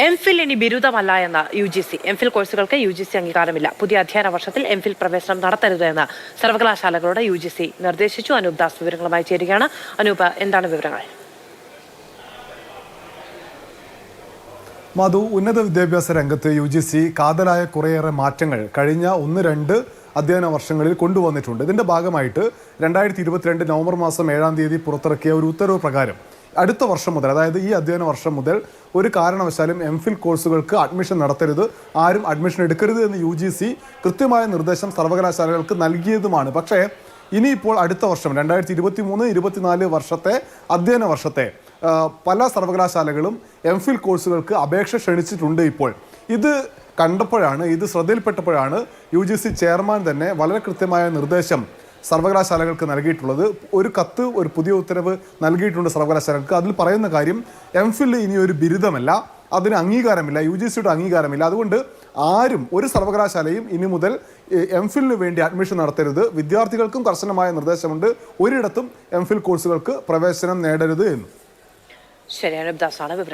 MPhil ഇനി ബിരുദമല്ല എന്ന UGC. MPhil കോഴ്സുകൾക്ക് UGC അംഗീകാരമില്ല. പുതിയ അധ്യയന വർഷത്തിൽ എംഫിൽ പ്രവേശനം നടത്തരുത് എന്ന് സർവകലാശാലകളോട് UGC നിർദ്ദേശിച്ചു. അനൂപ് ദാസ് വിവരങ്ങളുമായി ചേരുകയാണ്. അനൂപ്, എന്താണ് വിവരങ്ങൾ? മധു, ഉന്നത വിദ്യാഭ്യാസ രംഗത്ത് UGC കാതലായ കുറേയേറെ മാറ്റങ്ങൾ കഴിഞ്ഞ 1-2 അധ്യയന വർഷങ്ങളിൽ കൊണ്ടുവന്നിട്ടുണ്ട്. ഇതിന്റെ ഭാഗമായിട്ട് 2022 നവംബർ മാസം 7-ാം തീയതി പുറത്തിറക്കിയ ഒരു ഉത്തരവ് പ്രകാരം അടുത്ത വർഷം മുതൽ, അതായത് ഈ അധ്യയന വർഷം മുതൽ ഒരു കാരണവശാലും എംഫിൽ കോഴ്സുകൾക്ക് അഡ്മിഷൻ നടത്തരുത്, ആരും അഡ്മിഷൻ എടുക്കരുത് എന്ന് UGC കൃത്യമായ നിർദ്ദേശം സർവകലാശാലകൾക്ക് നൽകിയതുമാണ്. പക്ഷേ ഇനിയിപ്പോൾ അടുത്ത വർഷം 2023-24 വർഷത്തെ അധ്യയന വർഷത്തെ പല സർവകലാശാലകളും എംഫിൽ കോഴ്സുകൾക്ക് അപേക്ഷ ക്ഷണിച്ചിട്ടുണ്ട്. ഇപ്പോൾ ഇത് കണ്ടപ്പോഴാണ്, ഇത് ശ്രദ്ധയിൽപ്പെട്ടപ്പോഴാണ് UGC ചെയർമാൻ തന്നെ വളരെ കൃത്യമായ നിർദ്ദേശം സർവകലാശാലകൾക്ക് നൽകിയിട്ടുള്ളത്. ഒരു കത്ത്, ഒരു പുതിയ ഉത്തരവ് നൽകിയിട്ടുണ്ട് സർവകലാശാലകൾക്ക്. അതിൽ പറയുന്ന കാര്യം, എംഫിൽ ഇനി ഒരു ബിരുദമല്ല, അതിന് അംഗീകാരമില്ല, UGCയുടെ അംഗീകാരമില്ല. അതുകൊണ്ട് ആരും, ഒരു സർവകലാശാലയും ഇനി മുതൽ എംഫിലിന് വേണ്ടി അഡ്മിഷൻ നടത്തരുത്. വിദ്യാർത്ഥികൾക്കും കർശനമായ നിർദ്ദേശമുണ്ട്, ഒരിടത്തും എംഫിൽ കോഴ്സുകൾക്ക് പ്രവേശനം നേടരുത് എന്ന്. ശരി, അനൂപ് ദാസാണ് വിവരം.